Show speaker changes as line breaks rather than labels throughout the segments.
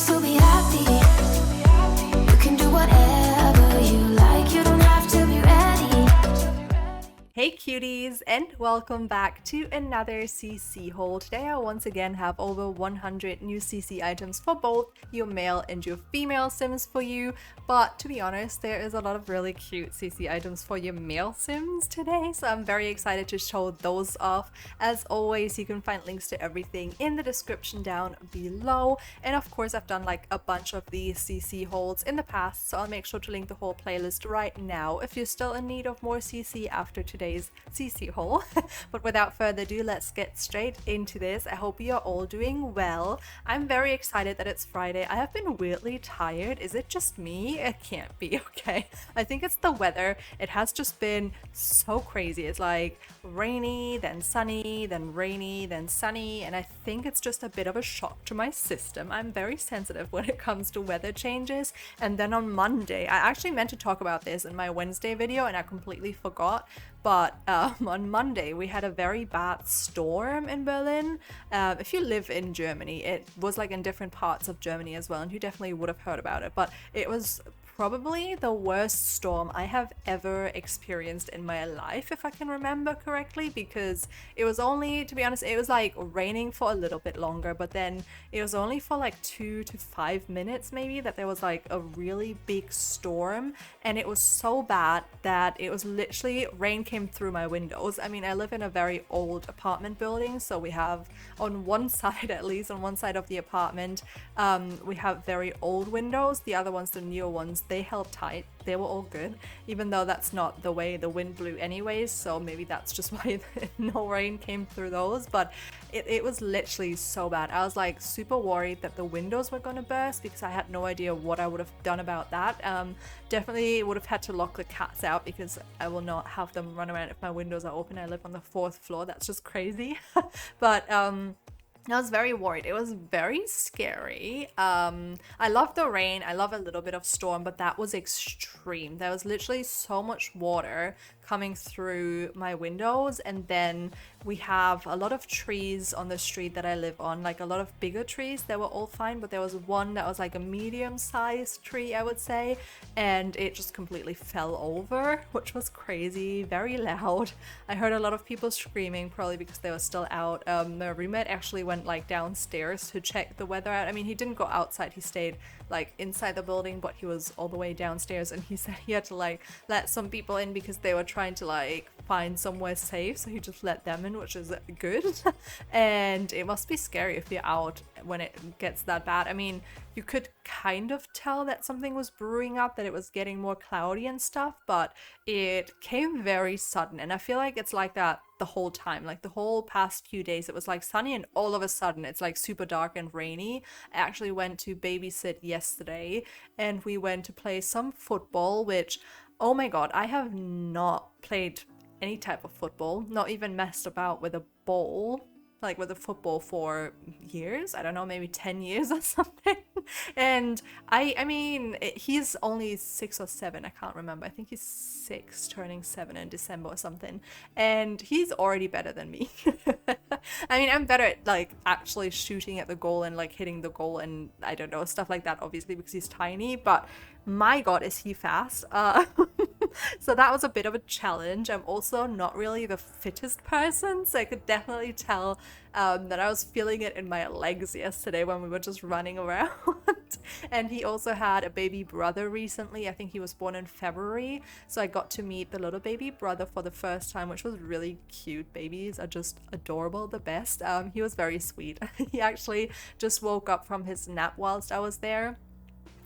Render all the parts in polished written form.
still be happy. You can do whatever you like. You don't have to be ready.
Hey cuties, and welcome back to another CC haul. Today I once again have over 100 new CC items for both your male and your female Sims for you. But to be honest, there is a lot of really cute CC items for your male Sims today, so I'm very excited to show those off. As always, you can find links to everything in the description down below. And of course, I've done like a bunch of these CC hauls in the past, so I'll make sure to link the whole playlist right now if you're still in need of more CC after today's CC haul. But without further ado, let's get straight into this. I hope you're all doing well. I'm very excited that it's Friday. I have been weirdly tired. Is it just me? It can't be, okay? I think it's the weather. It has just been so crazy. It's like rainy, then sunny, then rainy, then sunny, and I think it's just a bit of a shock to my system. I'm very sensitive when it comes to weather changes. And then on Monday, I actually meant to talk about this in my Wednesday video and I completely forgot. But on Monday, we had a very bad storm in Berlin. If you live in Germany, it was like in different parts of Germany as well, and you definitely would have heard about it. But it was probably the worst storm I have ever experienced in my life, if I can remember correctly, because it was only, to be honest, it was like raining for a little bit longer, but then it was only for like 2 to 5 minutes maybe that there was like a really big storm, and it was so bad that it was literally, rain came through my windows. I mean, I live in a very old apartment building, so we have on one side, at least on one side of the apartment, we have very old windows. The other ones, the newer ones, they held tight. They were all good, even though that's not the way the wind blew anyways, so maybe that's just why no rain came through those. But it was literally so bad. I was like super worried that the windows were gonna burst because I had no idea what I would have done about that. Definitely would have had to lock the cats out because I will not have them run around if my windows are open. I live on the 4th floor. That's just crazy. But I was very worried. It was very scary. I love the rain. I love a little bit of storm, but that was extreme. There was literally so much water coming through my windows, and then we have a lot of trees on the street that I live on, like a lot of bigger trees. They were all fine, but there was one that was like a medium-sized tree, I would say, and it just completely fell over, which was crazy, very loud. I heard a lot of people screaming, probably because they were still out. My roommate actually went like downstairs to check the weather out. I mean, he didn't go outside, he stayed like inside the building, but he was all the way downstairs, and he said he had to like let some people in because they were trying to like find somewhere safe, so he just let them in, which is good. And it must be scary if you're out when it gets that bad. I mean, you could kind of tell that something was brewing up, that it was getting more cloudy and stuff, but it came very sudden, and I feel like it's like that the whole time. Like the whole past few days it was like sunny, and all of a sudden it's like super dark and rainy. I actually went to babysit yesterday, and we went to play some football, which, oh my god, I have not played any type of football, not even messed about with a ball, like with a football, for years. I don't know, maybe 10 years or something. And I mean, he's only 6 or 7, I can't remember. I think he's 6 turning 7 in December or something, and he's already better than me. I mean, I'm better at like actually shooting at the goal and like hitting the goal and I don't know, stuff like that, obviously, because he's tiny, but my god, is he fast. So that was a bit of a challenge. I'm also not really the fittest person, so I could definitely tell that I was feeling it in my legs yesterday when we were just running around. And he also had a baby brother recently. I think he was born in February, so I got to meet the little baby brother for the first time, which was really cute. Babies are just adorable, the best. He was very sweet. He actually just woke up from his nap whilst I was there,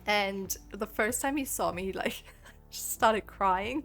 and the first time he saw me, he like just started crying.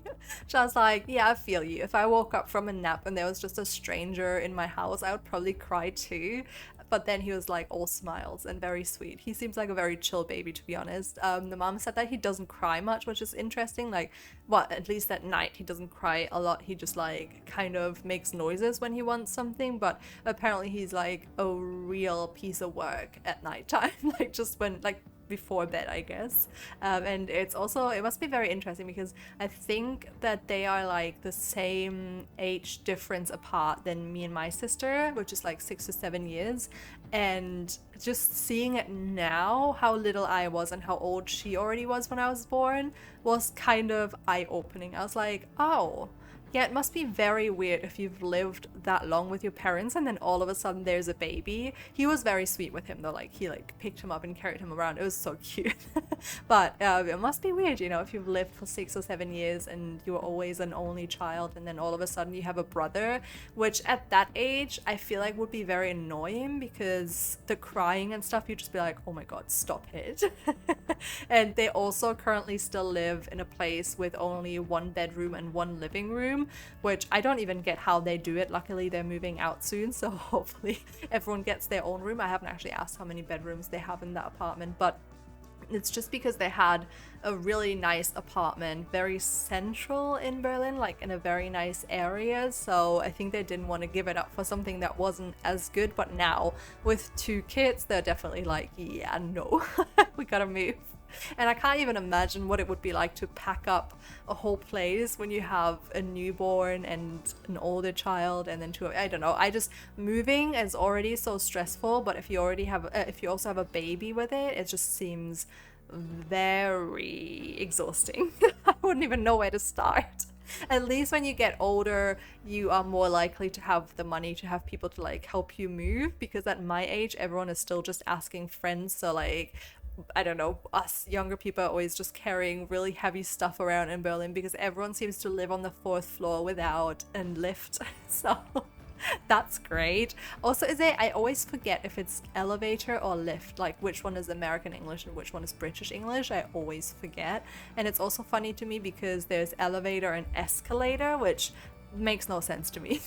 So I was like, yeah, I feel you. If I woke up from a nap and there was just a stranger in my house, I would probably cry too. But then he was like all smiles and very sweet. He seems like a very chill baby, to be honest. The mom said that he doesn't cry much, which is interesting. Like, well, at least at night he doesn't cry a lot. He just like kind of makes noises when he wants something, but apparently he's like a real piece of work at nighttime. Like just when, like before bed, I guess. And it's also, it must be very interesting because I think that they are like the same age difference apart than me and my sister, which is like 6 to 7 years. And just seeing it now, how little I was and how old she already was when I was born, was kind of eye-opening. I was like, oh, yeah, it must be very weird if you've lived that long with your parents and then all of a sudden there's a baby. He was very sweet with him though, like he like picked him up and carried him around. It was so cute. But it must be weird, you know, if you've lived for 6 or 7 years and you were always an only child and then all of a sudden you have a brother, which at that age I feel like would be very annoying because the crying and stuff, you'd just be like, oh my god, stop it. And they also currently still live in a place with only one bedroom and one living room, which I don't even get how they do it. Luckily they're moving out soon, so hopefully everyone gets their own room. I haven't actually asked how many bedrooms they have in that apartment, but it's just because they had a really nice apartment, very central in Berlin, like in a very nice area. So I think they didn't want to give it up for something that wasn't as good. But now with 2 kids, they're definitely like, yeah, no, we gotta move. And I can't even imagine what it would be like to pack up a whole place when you have a newborn and an older child and then two. I don't know. I just, moving is already so stressful, but if you already have, if you also have a baby with it, it just seems very exhausting. I wouldn't even know where to start. At least when you get older, you are more likely to have the money to have people to like help you move, because at my age, everyone is still just asking friends. So like, I don't know, us younger people are always just carrying really heavy stuff around in Berlin because everyone seems to live on the 4th floor without a lift. So that's great. Also, I always forget if it's elevator or lift, like which one is American English and which one is British English. I always forget. And it's also funny to me because there's elevator and escalator, which makes no sense to me.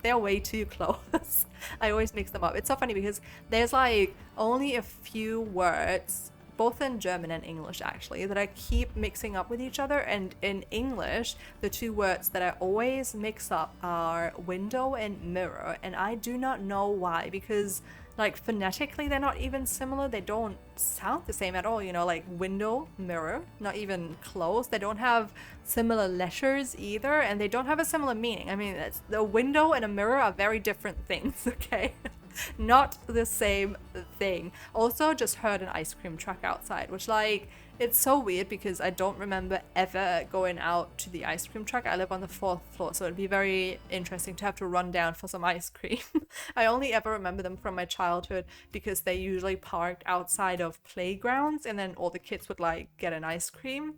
They're way too close. I always mix them up. It's so funny because there's like only a few words, both in German and English actually, that I keep mixing up with each other. And in English, the 2 words that I always mix up are window and mirror, and I do not know why, because like phonetically they're not even similar. They don't sound the same at all, you know, like window, mirror, not even close. They don't have similar letters either, and they don't have a similar meaning. I mean, the window and a mirror are very different things, okay? Not the same thing. Also, just heard an ice cream truck outside, which like, it's so weird because I don't remember ever going out to the ice cream truck. I live on the 4th floor, so it'd be very interesting to have to run down for some ice cream. I only ever remember them from my childhood because they usually parked outside of playgrounds and then all the kids would like get an ice cream.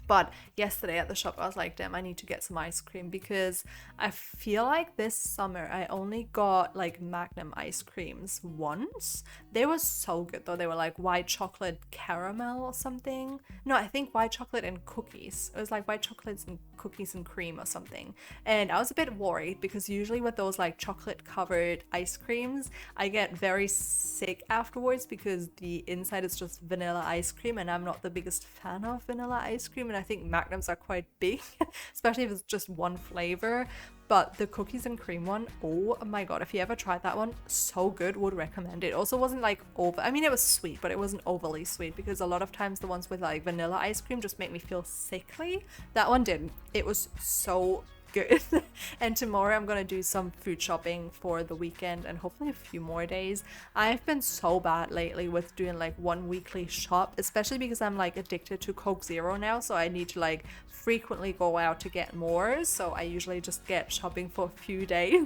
But yesterday at the shop, I was like, damn, I need to get some ice cream because I feel like this summer I only got like Magnum ice creams once. They were so good though. They were like white chocolate caramel or something. No, I think white chocolate and cookies. It was like white chocolates and cookies and cream or something. And I was a bit worried because usually with those like chocolate covered ice creams, I get very sick afterwards because the inside is just vanilla ice cream and I'm not the biggest fan of vanilla ice cream. And I think Magnums are quite big, especially if it's just one flavor. But the cookies and cream one, oh my god, if you ever tried that one, so good, would recommend it. Also wasn't like I mean, it was sweet, but it wasn't overly sweet because a lot of times the ones with like vanilla ice cream just make me feel sickly. That one didn't. It was so good. And tomorrow I'm gonna do some food shopping for the weekend and hopefully a few more days. I've been so bad lately with doing like one weekly shop, especially because I'm like addicted to Coke Zero now, so I need to like frequently go out to get more. So I usually just get shopping for a few days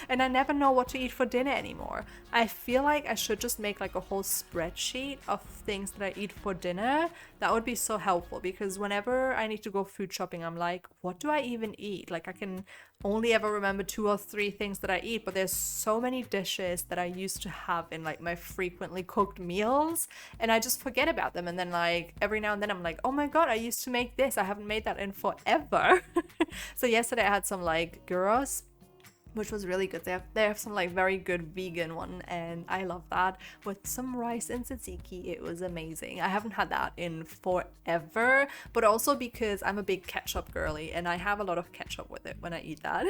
and I never know what to eat for dinner anymore. I feel like I should just make like a whole spreadsheet of things that I eat for dinner. That would be so helpful because whenever I need to go food shopping, I'm like, what do I even eat? Like I can only ever remember 2 or 3 things that I eat, but there's so many dishes that I used to have in like my frequently cooked meals and I just forget about them. And then like every now and then I'm like, oh my god, I used to make this. I haven't made that in forever. So yesterday I had some like gyros, which was really good. They have some like very good vegan one and I love that with some rice and tzatziki. It was amazing. I haven't had that in forever, but also because I'm a big ketchup girly and I have a lot of ketchup with it when I eat that.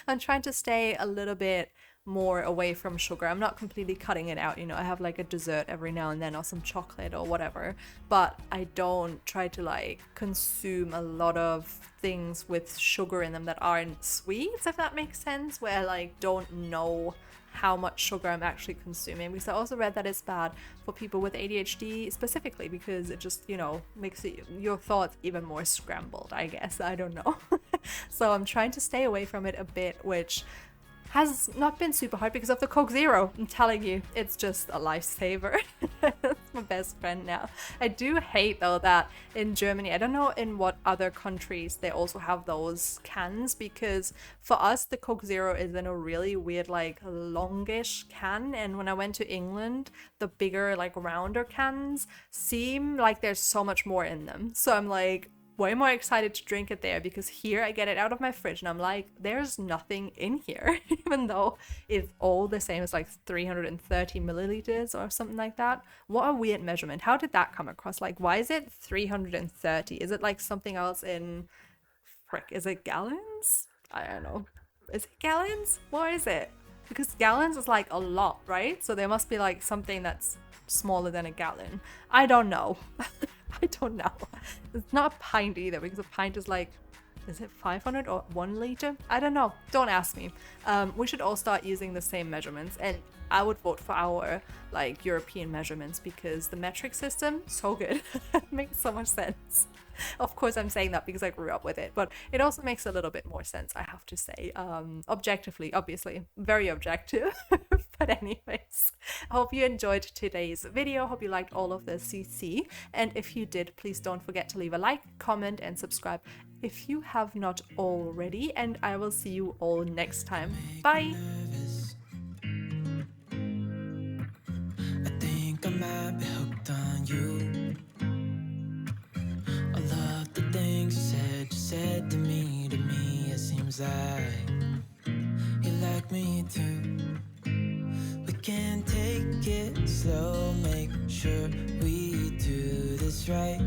I'm trying to stay a little bit more away from sugar. I'm not completely cutting it out, you know, I have like a dessert every now and then or some chocolate or whatever, but I don't try to like consume a lot of things with sugar in them that aren't sweets, if that makes sense, where I like don't know how much sugar I'm actually consuming, because I also read that it's bad for people with ADHD specifically, because it just, you know, makes your thoughts even more scrambled, I guess. I don't know. So I'm trying to stay away from it a bit, which has not been super hard because of the Coke Zero. I'm telling you, it's just a lifesaver. It's my best friend now. I do hate though that in Germany, I don't know in what other countries they also have those cans, because for us the Coke Zero is in a really weird like longish can, and when I went to England, the bigger like rounder cans seem like there's so much more in them. So I'm like way more excited to drink it there, because here I get it out of my fridge and I'm like, there's nothing in here, even though it's all the same as like 330 milliliters or something like that. What a weird measurement. How did that come across? Like, why is it 330? Is it like something else in, frick, is it gallons? I don't know. Is it gallons? What is it? Because gallons is like a lot, right? So there must be like something that's smaller than a gallon. I don't know. I don't know. It's not a pint either, because a pint is like, is it 500 or 1 liter? I don't know. Don't ask me. We should all start using the same measurements, and I would vote for our like European measurements, because the metric system, so good. Makes so much sense. Of course, I'm saying that because I grew up with it, but it also makes a little bit more sense, I have to say. Objectively, obviously, very objective. But anyways, I hope you enjoyed today's video. Hope you liked all of the CC. And if you did, please don't forget to leave a like, comment, and subscribe if you have not already. And I will see you all next time. Bye!
I think I might be hooked on you. All of the things you said to me, it seems like you like me too. We can take it slow, make sure we do this right.